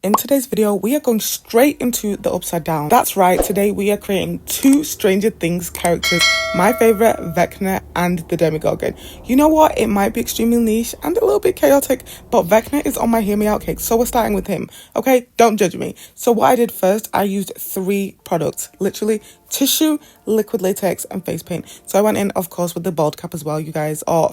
In today's video, we are going straight into the upside down. That's right, today we are creating two Stranger Things characters, my favorite, Vecna and the Demogorgon. You know what? It might be extremely niche and a little bit chaotic, but Vecna is on my hear me out cake, so we're starting with him. Okay, don't judge me. So what I did first, I used 3 products, literally tissue, liquid latex, and face paint. So I went in, of course, with the bald cap as well, you guys, or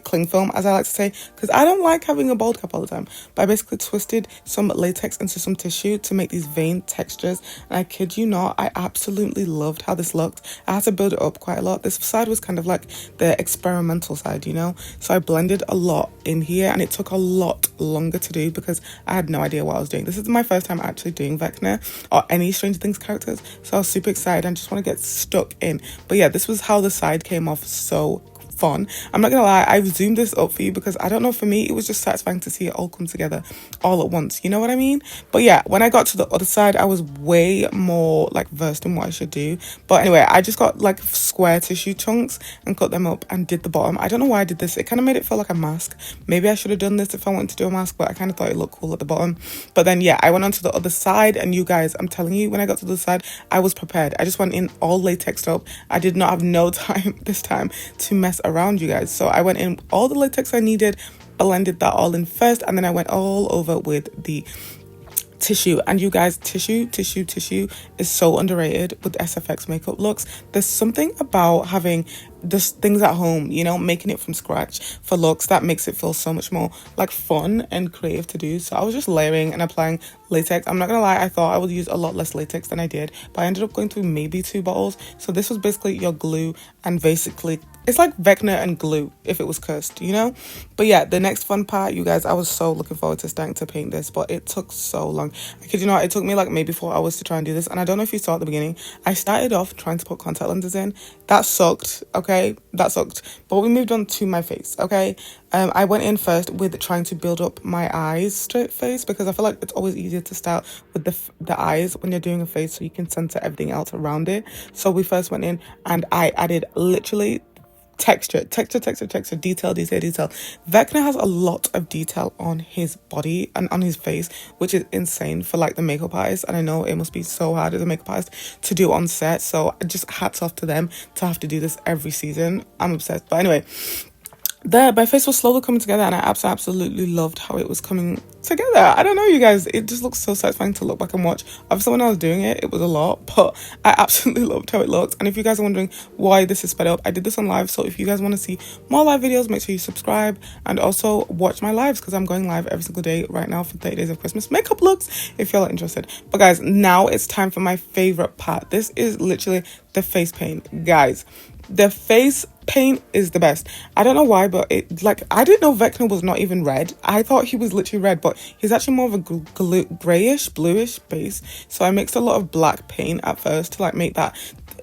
cling film, as I like to say, because I don't like having a bald cap all the time. But I basically twisted some latex into some tissue to make these vein textures, and I kid you not, I absolutely loved how this looked. I had to build it up quite a lot. This side was kind of like the experimental side, you know, so I blended a lot in here, and it took a lot longer to do because I had no idea what I was doing. This is my first time actually doing Vecna or any Stranger Things characters, so I was super excited and just want to get stuck in. But yeah, this was how the side came off so fun. I'm not gonna lie, I've zoomed this up for you because I don't know, for me it was just satisfying to see it all come together all at once, you know what I mean? But yeah, when I got to the other side, I was way more like versed in what I should do. But anyway, I just got like square tissue chunks and cut them up and did the bottom. I don't know why I did this. It kind of made it feel like a mask. Maybe I should have done this if I wanted to do a mask, but I kind of thought it looked cool at the bottom. But then yeah, I went on to the other side, and you guys, I'm telling you, when I got to the other side, I was prepared. I just went in all latexed up. I did not have no time this time to mess around, you guys. So I went in all the latex I needed, blended that all in first, and then I went all over with the tissue. And you guys, tissue is so underrated with SFX makeup looks. There's something about having just things at home, you know, making it from scratch for looks that makes it feel so much more like fun and creative to do. So I was just layering and applying latex. I'm not gonna lie, I thought I would use a lot less latex than I did, but I ended up going through maybe 2 bottles. So this was basically your glue, and basically it's like Vecna and glue if it was cursed, you know? But yeah, the next fun part, you guys, I was so looking forward to starting to paint this, but it took so long. I kid you not, it took me like maybe 4 hours to try and do this. And I don't know if you saw at the beginning, I started off trying to put contact lenses in. That sucked, okay? That sucked. But we moved on to my face, okay? I went in first with trying to build up my eyes straight face, because I feel like it's always easier to start with the eyes when you're doing a face so you can center everything else around it. So we first went in and I added literally texture, detail. Vecna has a lot of detail on his body and on his face, which is insane for like the makeup artist, and I know it must be so hard as a makeup artist to do on set, so just hats off to them to have to do this every season. I'm obsessed. But anyway, my face was slowly coming together, and I absolutely loved how it was coming together. I don't know, you guys, it just looks so satisfying to look back and watch. Obviously when I was doing it, it was a lot, but I absolutely loved how it looked. And if you guys are wondering why this is sped up, I did this on live, so if you guys want to see more live videos, make sure you subscribe and also watch my lives, because I'm going live every single day right now for 30 days of Christmas makeup looks, if you're interested. But guys, now it's time for my favorite part. This is literally the face paint, guys. The face paint is the best. I don't know why, but it, like, I didn't know Vecna was not even red. I thought he was literally red, but he's actually more of a grayish, bluish base. So I mixed a lot of black paint at first to like make that,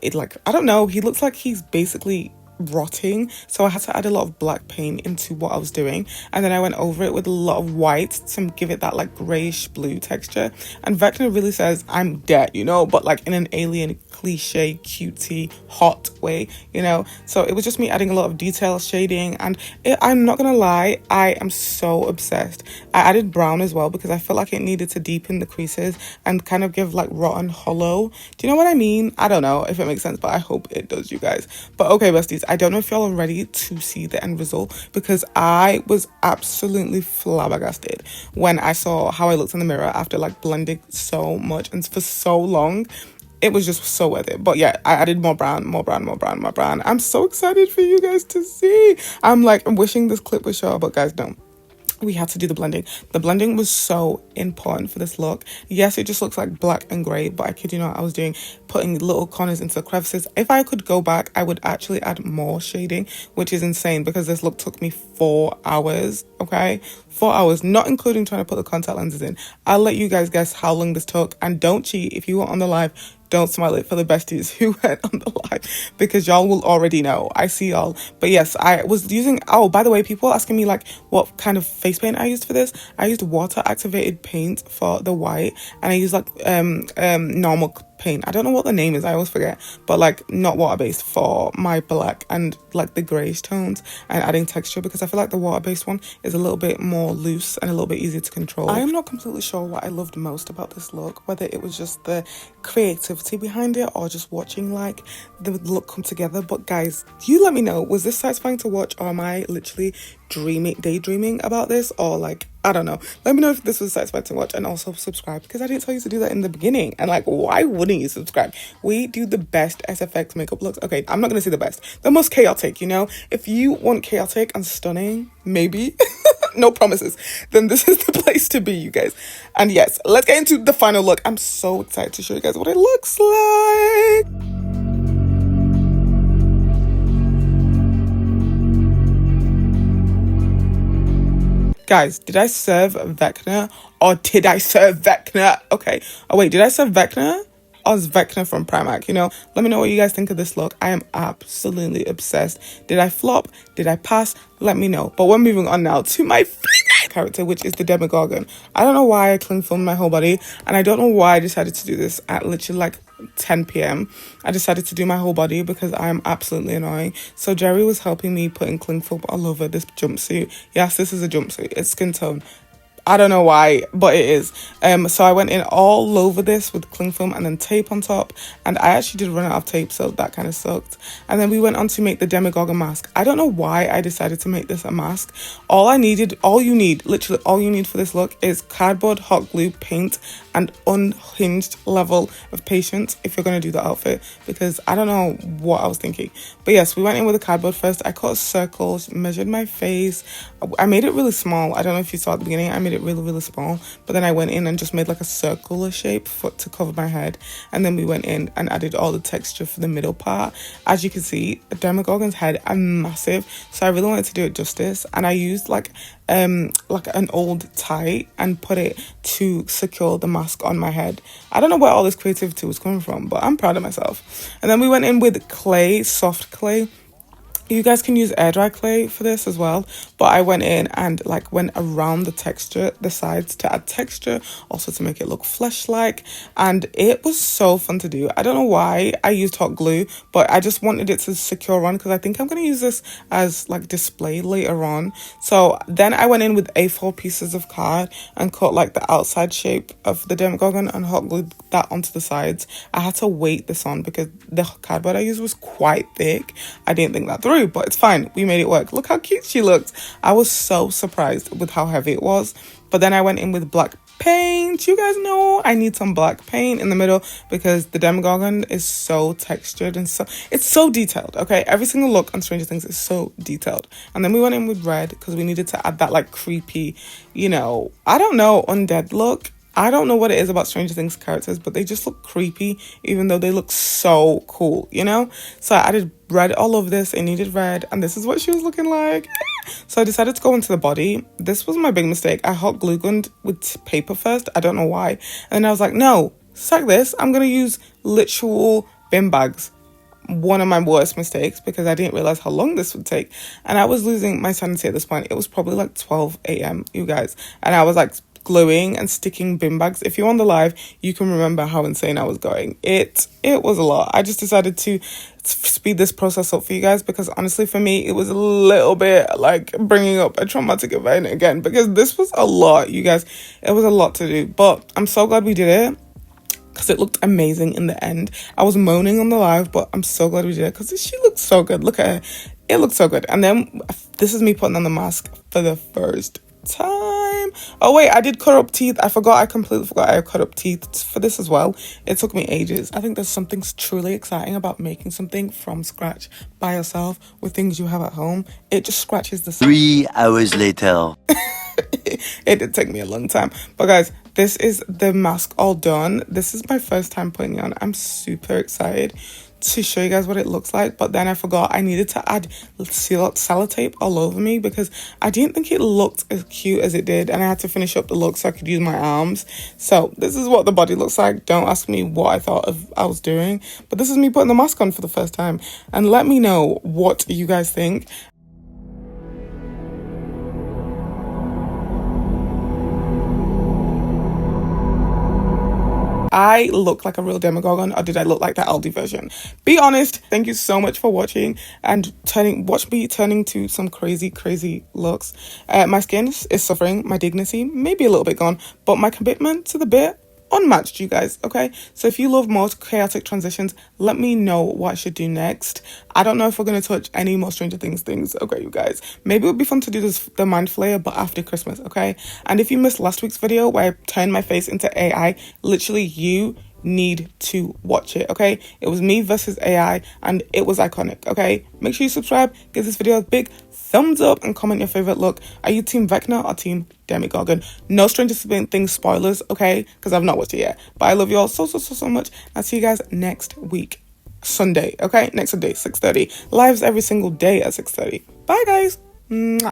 it like, I don't know, he looks like he's basically rotting, so I had to add a lot of black paint into what I was doing, and then I went over it with a lot of white to give it that like grayish blue texture. And Vecna really says I'm dead, you know, but like in an alien cliche cutesy hot way, you know. So it was just me adding a lot of detail, shading, and I'm not gonna lie, I am so obsessed. I added brown as well because I felt like it needed to deepen the creases and kind of give like rotten hollow, do you know what I mean? I don't know if it makes sense, but I hope it does, you guys. But okay, besties, I don't know if y'all are ready to see the end result, because I was absolutely flabbergasted when I saw how I looked in the mirror after like blending so much and for so long. It was just so worth it. But yeah, I added more brown. I'm so excited for you guys to see. I'm wishing this clip was short, but guys, don't. We had to do the blending. The blending was so important for this look. Yes, it just looks like black and grey, but I kid you not, I was putting little corners into the crevices. If I could go back, I would actually add more shading, which is insane because this look took me 4 hours, okay? 4 hours, not including trying to put the contact lenses in. I'll let you guys guess how long this took, and don't cheat. If you were on the live, don't smile it for the besties who went on the live, because y'all will already know. I see y'all. But yes, I was using, oh, by the way, people are asking me like what kind of face paint I used for this. I used water activated paint for the white, and I used like normal paint. I don't know what the name is, I always forget, but like not water-based for my black and like the greyish tones and adding texture, because I feel like the water-based one is a little bit more loose and a little bit easier to control. I am not completely sure what I loved most about this look, whether it was just the creativity behind it or just watching like the look come together. But guys, you let me know, was this satisfying to watch, or am I literally daydreaming about this, or like, I don't know. Let me know if this was satisfying to watch, and also subscribe, because I didn't tell you to do that in the beginning. And like, why wouldn't you subscribe? We do the best SFX makeup looks. Okay, I'm not gonna say the best, the most chaotic, you know. If you want chaotic and stunning, maybe no promises, then this is the place to be, you guys. And yes, let's get into the final look. I'm so excited to show you guys what it looks like. Guys, did I serve Vecna, or did I serve Vecna? Okay. Oh wait, did I serve Vecna? Or is Vecna from Primark? You know, let me know what you guys think of this look. I am absolutely obsessed. Did I flop? Did I pass? Let me know. But we're moving on now to my favorite character, which is the Demogorgon. I don't know why I cling filmed my whole body, and I don't know why I decided to do this at literally like 10 p.m. I decided to do my whole body because I'm absolutely annoying. So Jerry was helping me putting cling film all over this jumpsuit. Yes, this is a jumpsuit. It's skin tone. I don't know why, but it is. So I went in all over this with cling film and then tape on top, and I actually did run out of tape, so that kind of sucked. And then we went on to make the Demogorgon mask. I don't know why I decided to make this a mask. Literally all you need for this look is cardboard, hot glue, paint, and unhinged level of patience if you're going to do the outfit, because I don't know what I was thinking. But yes, we went in with the cardboard first. I cut circles, measured my face. I made it really small. I don't know if you saw at the beginning, I made it really small, but then I went in and just made like a circular shape to cover my head, and then we went in and added all the texture for the middle part. As you can see, Demogorgon's head are massive, so I really wanted to do it justice, and I used like an old tie and put it to secure the mask on my head. I don't know where all this creativity was coming from, but I'm proud of myself. And then we went in with clay, soft clay. You guys can use air dry clay for this as well, but I went in and like went around the texture, the sides, to add texture, also to make it look flesh-like, and it was so fun to do. I don't know why I used hot glue, but I just wanted it to secure on, because I think I'm going to use this as like display later on. So then I went in with A4 pieces of card and cut like the outside shape of the Demogorgon and hot glued that onto the sides. I had to weight this on because the cardboard I used was quite thick. I didn't think that through, but it's fine. We made it work. Look how cute she looks. I was so surprised with how heavy it was. But then I went in with black paint. You guys know I need some black paint in the middle because the Demogorgon is so textured and so it's so detailed. Okay, every single look on Stranger Things is so detailed. And then we went in with red because we needed to add that like creepy, you know, I don't know, undead look. I don't know what it is about Stranger Things characters, but they just look creepy, even though they look so cool, you know? So I added red all over this. It needed red, and this is what she was looking like. So I decided to go into the body. This was my big mistake. I hot glue gunned with paper first. I don't know why. And then I was like, no, sack this. I'm going to use literal bin bags. One of my worst mistakes, because I didn't realize how long this would take. And I was losing my sanity at this point. It was probably like 12 a.m., you guys. And I was like gluing and sticking bin bags. If you're on the live, you can remember how insane I was going. It was a lot. I just decided to speed this process up for you guys, because honestly for me it was a little bit like bringing up a traumatic event again, because this was a lot, you guys. It was a lot to do, but I'm so glad we did it because it looked amazing in the end. I was moaning on the live, but I'm so glad we did it because she looked so good. Look at her. It looked so good. And then this is me putting on the mask for the first time. Oh wait, I did cut up teeth. I completely forgot I cut up teeth for this as well. It took me ages. I think there's something truly exciting about making something from scratch by yourself with things you have at home. It just scratches the 3 hours later. It did take me a long time, but guys, this is the mask all done. This is my first time putting it on. I'm super excited to show you guys what it looks like, but then I forgot I needed to add sellotape all over me because I didn't think it looked as cute as it did, and I had to finish up the look so I could use my arms. So this is what the body looks like. Don't ask me what I thought of I was doing, but this is me putting the mask on for the first time, and let me know what you guys think. I look like a real Demogorgon, or did I look like the Aldi version? Be honest. Thank you so much for watching and watch me turning to some crazy looks. My skin is suffering, my dignity maybe a little bit gone, but my commitment to the bit unmatched, you guys. Okay, so if you love more chaotic transitions, let me know what I should do next. I don't know if we're going to touch any more Stranger Things, okay, you guys. Maybe it would be fun to do the mind flayer, but after Christmas, okay? And if you missed last week's video where I turned my face into AI, literally you need to watch it, okay? It was me versus AI and it was iconic, okay? Make sure you subscribe, give this video a big thumbs up and comment your favorite look. Are you team Vecna or team Demogorgon? No Stranger Things spoilers, okay? Because I've not watched it yet. But I love you all so much. I'll see you guys next week. Sunday, okay? Next Sunday, 6:30. Lives every single day at 6:30. Bye, guys. Mwah.